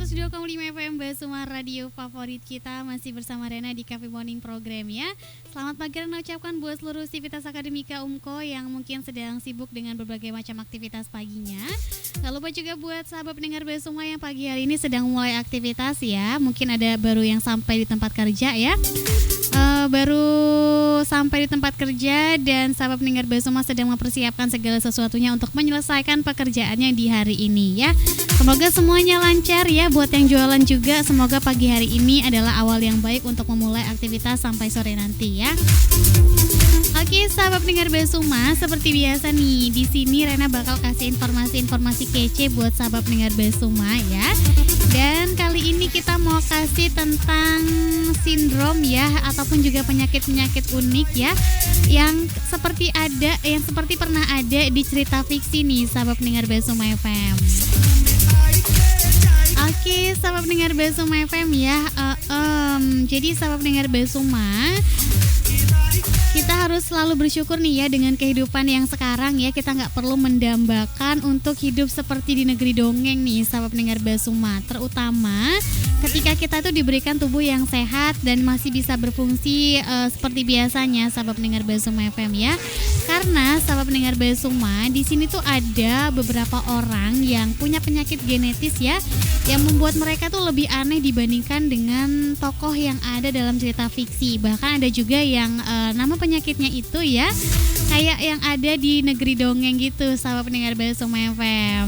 102,5 FM Basuma Radio favorit kita. Masih bersama Rena di Cafe Morning Program ya. Selamat pagi Rena ucapkan buat seluruh sivitas akademika UMKO yang mungkin sedang sibuk dengan berbagai macam aktivitas paginya. Gak lupa juga buat sahabat pendengar Basuma yang pagi hari ini sedang mulai aktivitas ya. Mungkin ada baru yang sampai di tempat kerja ya. Baru sampai di tempat kerja dan sahabat pendengar Basuma sedang mempersiapkan segala sesuatunya untuk menyelesaikan pekerjaannya di hari ini ya. Semoga semuanya lancar ya buat yang jualan juga. Semoga pagi hari ini adalah awal yang baik untuk memulai aktivitas sampai sore nanti ya. Oke, sahabat pendengar Basuma, seperti biasa nih, di sini Rena bakal kasih informasi-informasi kece buat sahabat pendengar Basuma ya. Dan kali ini kita mau kasih tentang sindrom ya, ataupun juga penyakit-penyakit unik ya, yang seperti pernah ada di cerita fiksi nih, sahabat pendengar Basuma FM. Oke, sahabat pendengar Basuma FM ya. Jadi sahabat pendengar Basuma, kita harus selalu bersyukur nih ya dengan kehidupan yang sekarang ya. Kita nggak perlu mendambakan untuk hidup seperti di negeri dongeng nih sahabat pendengar Basuma. Terutama ketika kita tuh diberikan tubuh yang sehat dan masih bisa berfungsi seperti biasanya sahabat pendengar Basuma FM ya. Karena sahabat pendengar Basuma, di sini tuh ada beberapa orang yang punya penyakit genetis ya, yang membuat mereka tuh lebih aneh dibandingkan dengan tokoh yang ada dalam cerita fiksi. Bahkan ada juga yang nama penyakitnya itu ya kayak yang ada di negeri dongeng gitu sahabat pendengar Basuma FM.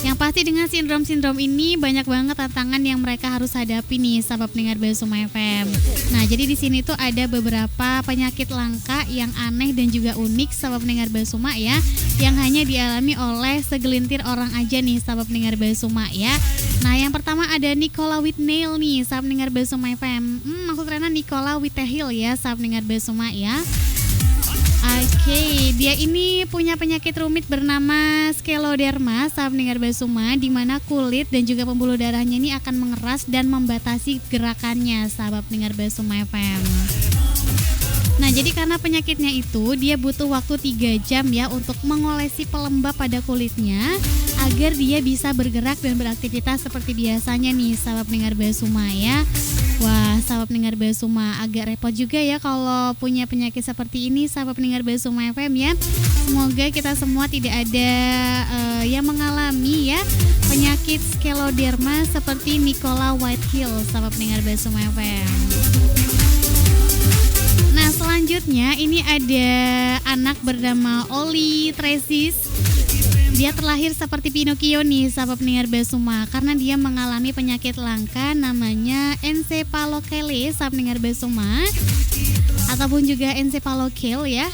Yang pasti dengan sindrom-sindrom ini banyak banget tantangan yang mereka harus hadapi nih sahabat pendengar Basuma FM. Nah, jadi di sini tuh ada beberapa penyakit langka yang aneh dan juga unik sahabat pendengar Basuma ya, yang hanya dialami oleh segelintir orang aja nih sahabat pendengar Basuma ya. Nah, yang pertama ada Nicola Whitney nih sahabat pendengar Basuma FM. Maksud Rena Nicola Whitehil ya sahabat pendengar Basuma ya. Oke, dia ini punya penyakit rumit bernama scleroderma sahabat pendengar Basuma, di mana kulit dan juga pembuluh darahnya ini akan mengeras dan membatasi gerakannya sahabat pendengar Basuma FM. Nah, jadi karena penyakitnya itu dia butuh waktu 3 jam ya untuk mengolesi pelembab pada kulitnya agar dia bisa bergerak dan beraktivitas seperti biasanya nih sahabat pendengar Basuma ya. Wah, sahabat pendengar Basuma, agak repot juga ya kalau punya penyakit seperti ini sahabat pendengar Basuma FM ya. Semoga kita semua tidak ada yang mengalami ya penyakit scleroderma seperti Nicola Whitehil sahabat pendengar Basuma FM. Nah, selanjutnya ini ada anak bernama Oli Tresis. Dia terlahir seperti Pinocchio nih sahabat pendengar Basuma, karena dia mengalami penyakit langka namanya encephalocele sahabat pendengar Basuma, ataupun juga encephalocele ya,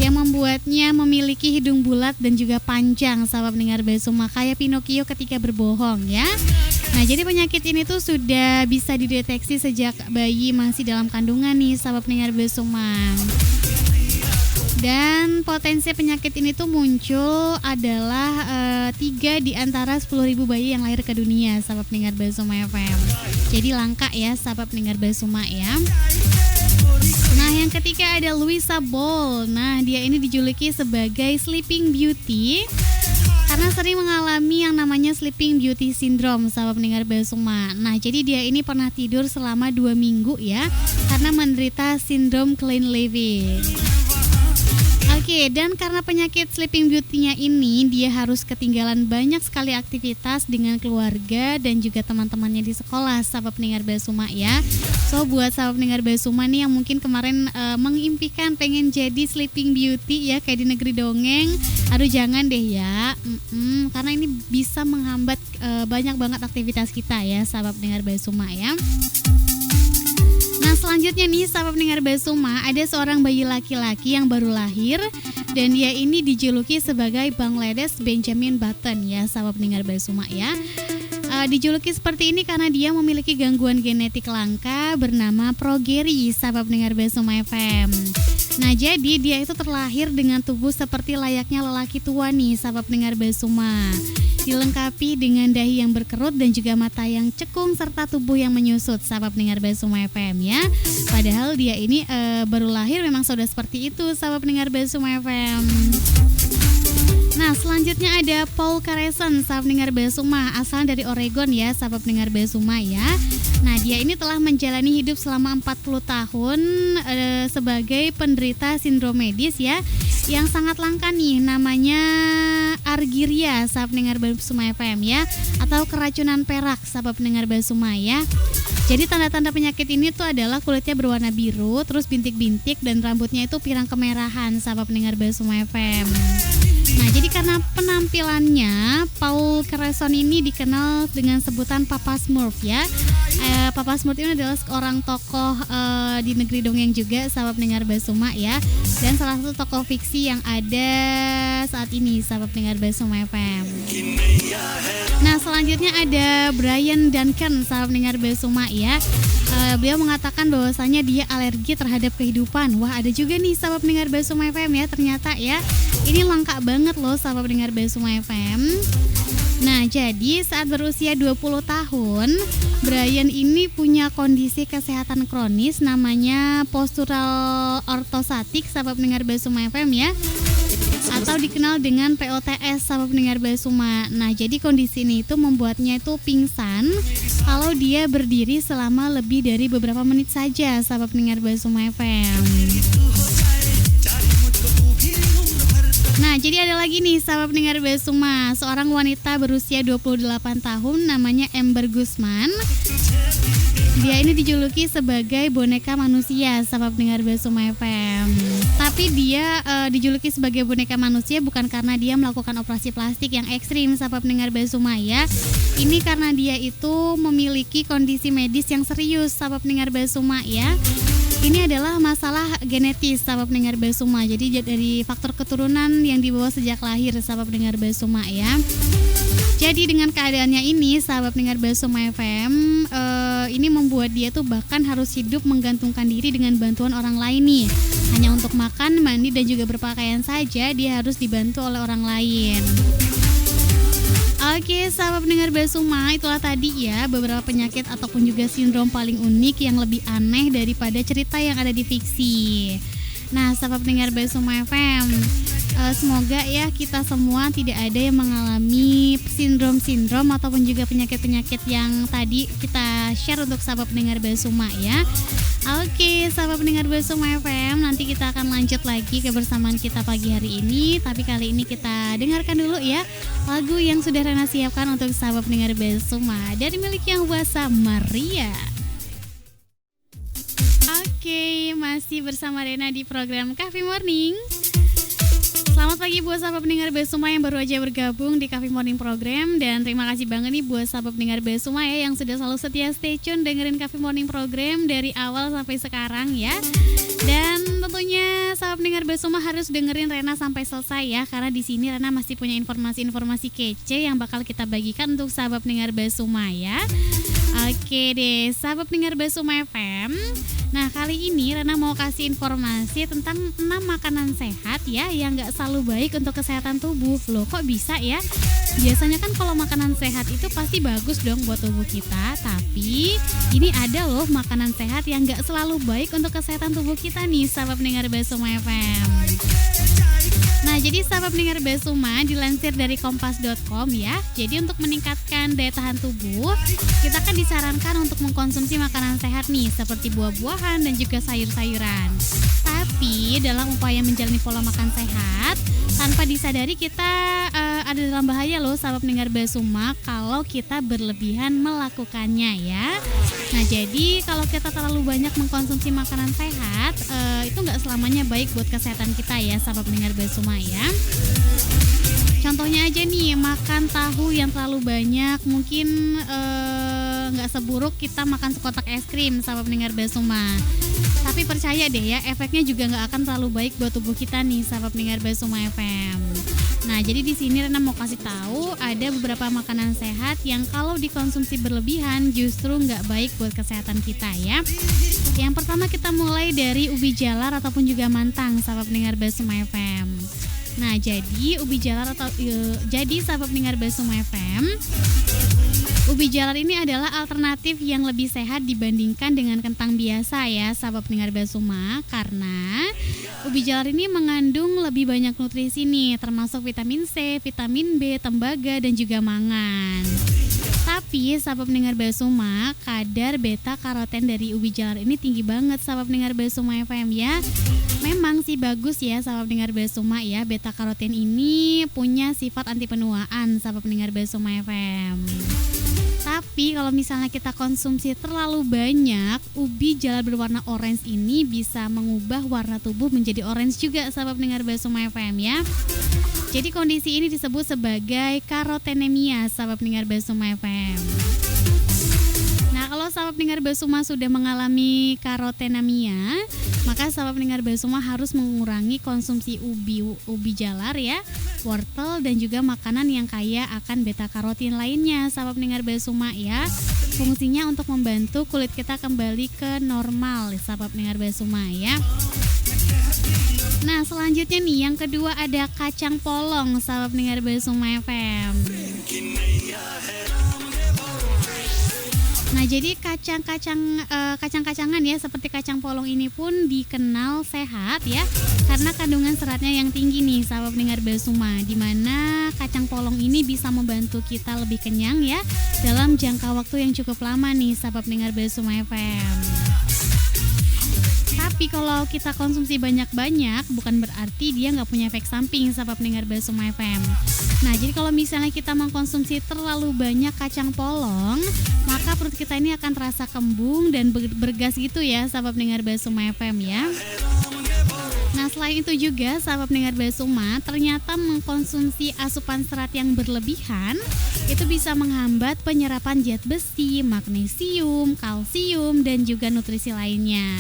yang membuatnya memiliki hidung bulat dan juga panjang sahabat pendengar Basuma, kayak Pinocchio ketika berbohong ya. Nah, jadi penyakit ini tuh sudah bisa dideteksi sejak bayi masih dalam kandungan nih sahabat pendengar Basuma. Dan potensi penyakit ini tuh muncul adalah 3 di antara 10.000 bayi yang lahir ke dunia sahabat pendengar Basuma FM. Jadi langka ya sahabat pendengar Basuma ya. Nah, yang ketiga ada Louisa Ball. Nah, dia ini dijuluki sebagai Sleeping Beauty karena sering mengalami yang namanya Sleeping Beauty Syndrome sahabat pendengar Basuma. Nah, jadi dia ini pernah tidur selama 2 minggu ya karena menderita sindrom clean living. Oke, dan karena penyakit Sleeping Beauty-nya ini, dia harus ketinggalan banyak sekali aktivitas dengan keluarga dan juga teman-temannya di sekolah sahabat pendengar Basuma ya. So, buat sahabat pendengar Basuma nih yang mungkin kemarin mengimpikan pengen jadi Sleeping Beauty ya kayak di negeri dongeng, aduh jangan deh ya, karena ini bisa menghambat banyak banget aktivitas kita ya sahabat pendengar Basuma ya. Nah, selanjutnya nih sahabat pendengar Basuma, ada seorang bayi laki-laki yang baru lahir dan dia ini dijuluki sebagai Bangladesh Benjamin Button ya sahabat pendengar Basuma ya. Dijuluki seperti ini karena dia memiliki gangguan genetik langka bernama progeria sahabat pendengar Basuma FM. Nah, jadi dia itu terlahir dengan tubuh seperti layaknya lelaki tua nih sahabat pendengar Basuma, dilengkapi dengan dahi yang berkerut dan juga mata yang cekung serta tubuh yang menyusut sahabat pendengar Basuma FM ya. Padahal dia ini baru lahir memang sudah seperti itu sahabat pendengar Basuma FM. Nah, selanjutnya ada Paul Careson, sahabat pendengar Basuma, asal dari Oregon ya, sahabat pendengar Basuma ya. Nah, dia ini telah menjalani hidup selama 40 tahun sebagai penderita sindrom medis ya, yang sangat langka nih, namanya argyria, sahabat pendengar Basuma FM ya, atau keracunan perak, sahabat pendengar Basuma ya. Jadi tanda-tanda penyakit ini tuh adalah kulitnya berwarna biru, terus bintik-bintik dan rambutnya itu pirang kemerahan, sahabat pendengar Basuma FM. Nah, jadi karena penampilannya, Paul Careson ini dikenal dengan sebutan Papa Smurf ya. Papa Smurf ini adalah seorang tokoh di negeri dongeng juga, sahabat pendengar Basuma ya. Dan salah satu tokoh fiksi yang ada saat ini, sahabat pendengar Basuma FM. Nah, selanjutnya ada Brian Duncan, sahabat pendengar Basuma ya. Beliau mengatakan bahwasanya dia alergi terhadap kehidupan. Wah, ada juga nih sahabat pendengar Basuma FM ya, ternyata ya. Ini langka banget loh sahabat pendengar Basuma FM. Nah, jadi saat berusia 20 tahun, Brian ini punya kondisi kesehatan kronis namanya postural ortostatik, sahabat pendengar Basuma FM ya, atau dikenal dengan POTS, sahabat pendengar Basuma. Nah, jadi kondisi ini itu membuatnya itu pingsan kalau dia berdiri selama lebih dari beberapa menit saja, sahabat pendengar Basuma FM. Nah, jadi ada lagi nih sahabat pendengar Basuma, seorang wanita berusia 28 tahun namanya Amber Guzman. Dia ini dijuluki sebagai boneka manusia, sahabat pendengar Basuma FM. Tapi dia dijuluki sebagai boneka manusia bukan karena dia melakukan operasi plastik yang ekstrim, sahabat pendengar Basuma ya. Ini karena dia itu memiliki kondisi medis yang serius, sahabat pendengar Basuma ya. Ini adalah masalah genetis, sahabat pendengar Basuma. Jadi dari faktor keturunan yang dibawa sejak lahir, sahabat pendengar Basuma ya. Jadi dengan keadaannya ini, sahabat pendengar Basuma FM, ini membuat dia tuh bahkan harus hidup menggantungkan diri dengan bantuan orang lain nih. Hanya untuk makan, mandi dan juga berpakaian saja dia harus dibantu oleh orang lain. Oke, sahabat pendengar Basuma, itulah tadi ya beberapa penyakit ataupun juga sindrom paling unik yang lebih aneh daripada cerita yang ada di fiksi. Nah, sahabat pendengar Basuma FM, semoga ya kita semua tidak ada yang mengalami sindrom-sindrom ataupun juga penyakit-penyakit yang tadi kita share untuk sahabat pendengar Basuma ya. Oke, sahabat pendengar Basuma FM, nanti kita akan lanjut lagi kebersamaan kita pagi hari ini. Tapi kali ini kita dengarkan dulu ya lagu yang sudah Rena siapkan untuk sahabat pendengar Basuma dari milik Yang Kuasa, Maria. Oke, masih bersama Rena di program Coffee Morning. Selamat pagi buat sahabat pendengar Basuma yang baru aja bergabung di Coffee Morning Program. Dan terima kasih banget nih buat sahabat pendengar Basuma ya yang sudah selalu setia stay tune dengerin Coffee Morning Program dari awal sampai sekarang ya. Dan tentunya sahabat pendengar Basuma harus dengerin Rena sampai selesai ya, karena di sini Rena masih punya informasi-informasi kece yang bakal kita bagikan untuk sahabat pendengar Basuma ya. Oke deh, sahabat pendengar Basuma FM. Nah, kali ini Rena mau kasih informasi tentang 6 makanan sehat ya yang gak selalu baik untuk kesehatan tubuh. Loh, kok bisa ya? Biasanya kan kalau makanan sehat itu pasti bagus dong buat tubuh kita. Tapi ini ada loh makanan sehat yang gak selalu baik untuk kesehatan tubuh kita nih, sahabat pendengar Basuma FM. Nah, jadi sahabat pendengar Basuma, dilansir dari kompas.com ya. Jadi untuk meningkatkan daya tahan tubuh, kita kan disarankan untuk mengkonsumsi makanan sehat nih, seperti buah-buahan dan juga sayur-sayuran. Tapi dalam upaya menjalani pola makan sehat, tanpa disadari kita ada dalam bahaya loh sahabat pendengar Basuma kalau kita berlebihan melakukannya ya. Nah, jadi kalau kita terlalu banyak mengkonsumsi makanan sehat, itu nggak selamanya baik buat kesehatan kita ya sahabat pendengar Basuma ya. Contohnya aja nih, makan tahu yang terlalu banyak mungkin nggak seburuk kita makan sekotak es krim, sahabat pendengar Basuma. Tapi percaya deh ya, efeknya juga nggak akan terlalu baik buat tubuh kita nih, sahabat pendengar Basuma FM. Nah, jadi di sini Rena mau kasih tahu ada beberapa makanan sehat yang kalau dikonsumsi berlebihan justru nggak baik buat kesehatan kita ya. Yang pertama kita mulai dari ubi jalar ataupun juga mantang, sahabat pendengar Basuma FM. Nah, jadi ubi jalar atau jadi sahabat pendengar Basuma FM, Ubi jalar ini adalah alternatif yang lebih sehat dibandingkan dengan kentang biasa ya, sahabat pendengar Basuma, karena ubi jalar ini mengandung lebih banyak nutrisi nih, termasuk vitamin C, vitamin B, tembaga, dan juga mangan. Tapi sahabat pendengar Basuma, kadar beta karoten dari ubi jalar ini tinggi banget sahabat pendengar Basuma FM ya. Memang sih bagus ya sahabat pendengar Basuma ya, beta karoten ini punya sifat anti penuaan sahabat pendengar Basuma FM. Tapi kalau misalnya kita konsumsi terlalu banyak, ubi jalar berwarna orange ini bisa mengubah warna tubuh menjadi orange juga sahabat pendengar Basuma FM ya. Jadi kondisi ini disebut sebagai karotenemia sahabat pendengar Basuma FM. Nah, kalau sahabat pendengar Basuma sudah mengalami karotenemia, maka sahabat pendengar Basuma harus mengurangi konsumsi ubi jalar ya, wortel, dan juga makanan yang kaya akan beta karotin lainnya sahabat pendengar Basuma ya. Fungsinya untuk membantu kulit kita kembali ke normal sahabat pendengar Basuma ya. Nah, selanjutnya nih yang kedua ada kacang polong sahabat pendengar Basuma FM. Nah, jadi kacang-kacangan ya seperti kacang polong ini pun dikenal sehat ya, karena kandungan seratnya yang tinggi nih sahabat pendengar Basuma, di mana kacang polong ini bisa membantu kita lebih kenyang ya dalam jangka waktu yang cukup lama nih sahabat pendengar Basuma FM. Tapi kalau kita konsumsi banyak-banyak bukan berarti dia nggak punya efek samping sahabat pendengar Basuma FM. Nah, jadi kalau misalnya kita mengkonsumsi terlalu banyak kacang polong, maka perut kita ini akan terasa kembung dan bergas gitu ya sahabat pendengar Basuma FM ya. Nah, selain itu juga sahabat pendengar Basuma, ternyata mengkonsumsi asupan serat yang berlebihan itu bisa menghambat penyerapan zat besi, magnesium, kalsium, dan juga nutrisi lainnya.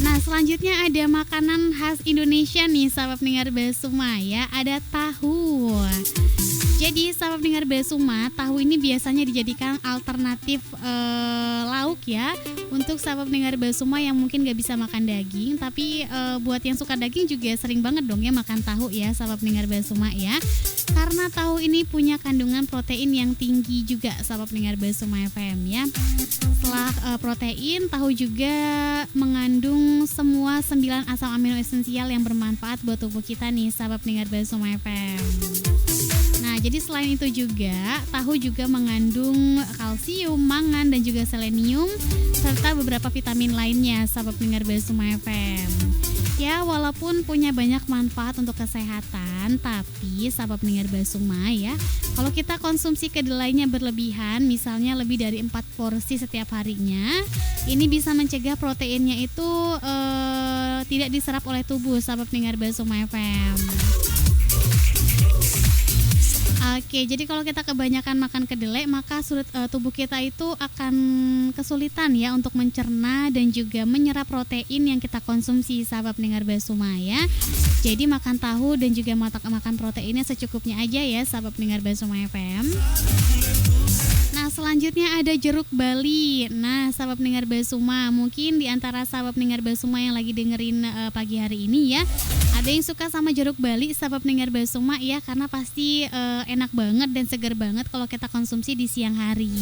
Nah, selanjutnya ada makanan khas Indonesia nih sahabat pendengar Basuma ya, ada tahu. Jadi sahabat pendengar Basuma, tahu ini biasanya dijadikan alternatif lauk ya untuk sahabat pendengar Basuma yang mungkin gak bisa makan daging. Tapi buat yang suka daging juga sering banget dong ya makan tahu ya sahabat pendengar Basuma ya, karena tahu ini punya kandungan protein yang tinggi juga sahabat pendengar Basuma FM ya. Setelah protein, tahu juga mengandung semua 9 asam amino esensial yang bermanfaat buat tubuh kita nih sahabat pendengar Basuma FM. Nah, jadi selain itu juga tahu juga mengandung kalsium, mangan, dan juga selenium serta beberapa vitamin lainnya sahabat pendengar Basuma FM. Ya, walaupun punya banyak manfaat untuk kesehatan, tapi sahabat pendengar Basuma ya, kalau kita konsumsi kedelainya berlebihan, misalnya lebih dari 4 porsi setiap harinya, ini bisa mencegah proteinnya itu tidak diserap oleh tubuh sahabat pendengar Basuma FM. Oke, jadi kalau kita kebanyakan makan kedelai, maka tubuh kita itu akan kesulitan ya untuk mencerna dan juga menyerap protein yang kita konsumsi sahabat pendengar Basuma ya. Jadi makan tahu dan juga makan proteinnya secukupnya aja ya sahabat pendengar Basuma FM. Nah, selanjutnya ada jeruk bali. Nah, sahabat pendengar Basuma, mungkin di antara sahabat pendengar Basuma yang lagi dengerin pagi hari ini ya, ada yang suka sama jeruk bali sahabat pendengar Basuma ya, karena pasti enak banget dan segar banget kalau kita konsumsi di siang hari.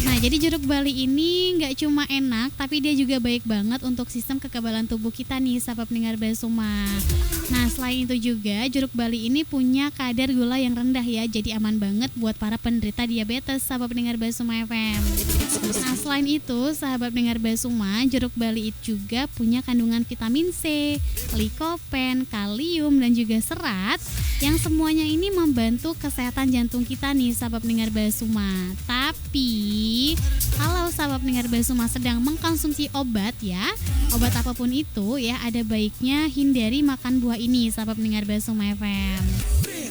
Nah, jadi jeruk bali ini nggak cuma enak, tapi dia juga baik banget untuk sistem kekebalan tubuh kita nih sahabat pendengar Basuma. Nah, selain itu juga jeruk bali ini punya kadar gula yang rendah ya, jadi aman banget buat para penderita diabetes sahabat pendengar Basuma FM. Nah, selain itu sahabat pendengar Basuma, jeruk bali itu juga punya kandungan vitamin C, likopen, kalium, dan juga serat yang semuanya ini membantu kesehatan jantung kita nih sahabat pendengar Basuma. Tapi kalau sahabat pendengar Basuma sedang mengkonsumsi obat ya, obat apapun itu ya, ada baiknya hindari makan buah ini sahabat pendengar Basuma FM.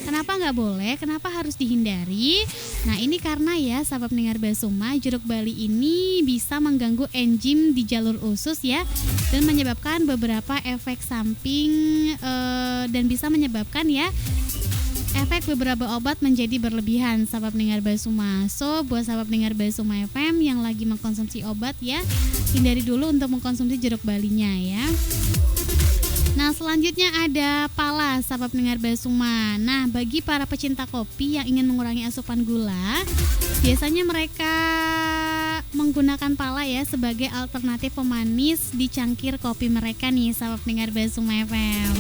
Kenapa nggak boleh? Kenapa harus dihindari? Nah, ini karena ya sahabat pendengar Basuma, jeruk bali ini bisa mengganggu enzim di jalur usus ya, dan menyebabkan beberapa efek samping dan bisa menyebabkan ya efek beberapa obat menjadi berlebihan sahabat pendengar Basuma. So, buat sahabat pendengar Basuma FM yang lagi mengkonsumsi obat ya, hindari dulu untuk mengkonsumsi jeruk balinya ya. Nah, Nah, selanjutnya ada pala, sahabat pendengar Basuma. Nah, bagi para pecinta kopi yang ingin mengurangi asupan gula, biasanya mereka menggunakan pala ya sebagai alternatif pemanis di cangkir kopi mereka nih, sahabat pendengar Basuma FM.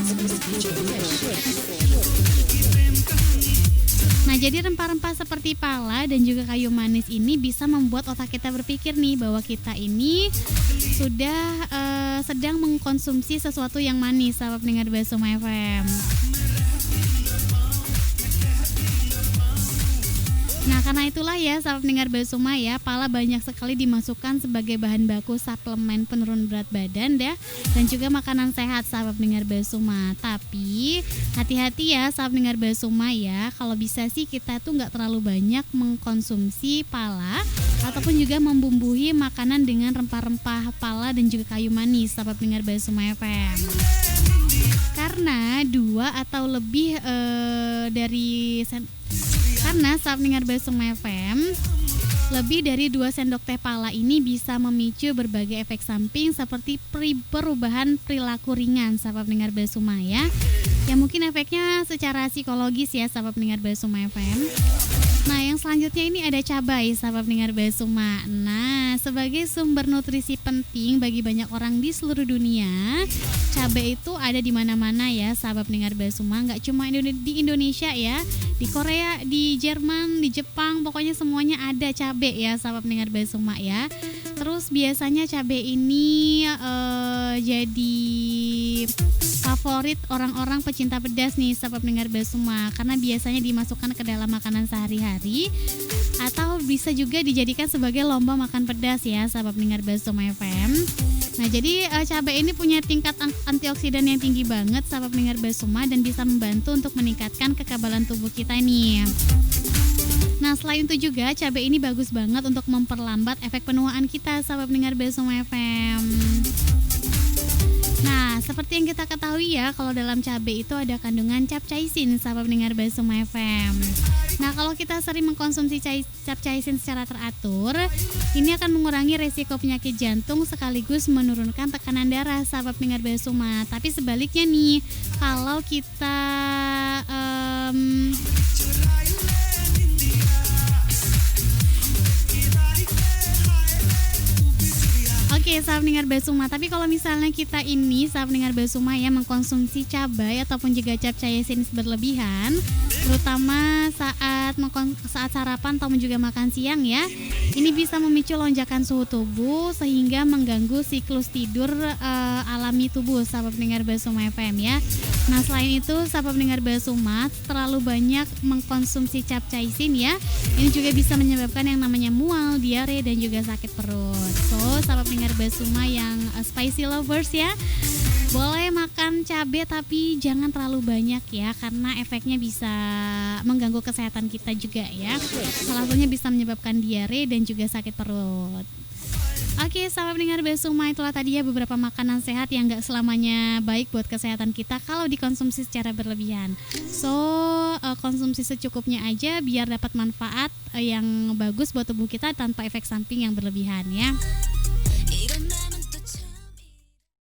Nah, jadi rempah-rempah seperti pala dan juga kayu manis ini bisa membuat otak kita berpikir nih bahwa kita ini sudah sedang mengkonsumsi sesuatu yang manis, sahabat pendengar Basuma FM. Nah, karena itulah ya sahabat pendengar Basuma ya, pala banyak sekali dimasukkan sebagai bahan baku suplemen penurun berat badan dan juga makanan sehat, sahabat pendengar Basuma. Tapi hati-hati ya sahabat pendengar Basuma ya, kalau bisa sih kita tuh nggak terlalu banyak mengkonsumsi pala ataupun juga membumbui makanan dengan rempah-rempah pala dan juga kayu manis, sahabat pendengar Basuma FM. Karena dua atau lebih karena sahabat pendengar Basuma FM, lebih dari 2 sendok teh pala ini bisa memicu berbagai efek samping seperti perubahan perilaku ringan, sahabat pendengar Basuma ya. Ya mungkin efeknya secara psikologis ya, sahabat pendengar Basuma FM. Nah, yang selanjutnya ini ada cabai, sahabat pendengar Basuma. Nah, sebagai sumber nutrisi penting bagi banyak orang di seluruh dunia, cabai itu ada di mana-mana ya, sahabat pendengar Basuma. Nggak cuma di Indonesia ya, di Korea, di Jerman, di Jepang, pokoknya semuanya ada cabai ya, sahabat pendengar Basuma ya. Terus biasanya cabai ini jadi favorit orang-orang pecinta pedas nih, sahabat pendengar Basuma, karena biasanya dimasukkan ke dalam makanan sehari-hari atau bisa juga dijadikan sebagai lomba makan pedas ya, sahabat pendengar Basuma FM. Nah, jadi cabai ini punya tingkat antioksidan yang tinggi banget, sahabat pendengar Basuma, dan bisa membantu untuk meningkatkan kekebalan tubuh kita nih. Nah, selain itu juga cabai ini bagus banget untuk memperlambat efek penuaan kita, sahabat pendengar Basuma FM. Nah, seperti yang kita ketahui ya, kalau dalam cabai itu ada kandungan capsaicin, sahabat pendengar Basuma FM. Nah, kalau kita sering mengkonsumsi capsaicin secara teratur, ini akan mengurangi resiko penyakit jantung sekaligus menurunkan tekanan darah, sahabat pendengar Basuma. Tapi sebaliknya nih, kalau kita Oke, sahabat pendengar Basuma. Tapi kalau misalnya kita ini, sahabat pendengar Basuma ya, mengkonsumsi cabai ataupun juga capsaicin berlebihan, terutama saat sarapan ataupun juga makan siang ya, ini bisa memicu lonjakan suhu tubuh sehingga mengganggu siklus tidur alami tubuh, sahabat pendengar Basuma FM ya. Nah, selain itu sahabat pendengar Basuma, terlalu banyak mengkonsumsi capsaicin ya, ini juga bisa menyebabkan yang namanya mual, diare, dan juga sakit perut. So, sahabat pendengar Basuma yang spicy lovers ya, boleh makan cabai tapi jangan terlalu banyak ya, karena efeknya bisa mengganggu kesehatan kita juga ya. Salah satunya bisa menyebabkan diare dan juga sakit perut. Oke, sahabat pendengar Basuma, itulah tadi ya beberapa makanan sehat yang gak selamanya baik buat kesehatan kita kalau dikonsumsi secara berlebihan. So, konsumsi secukupnya aja biar dapat manfaat yang bagus buat tubuh kita tanpa efek samping yang berlebihan ya.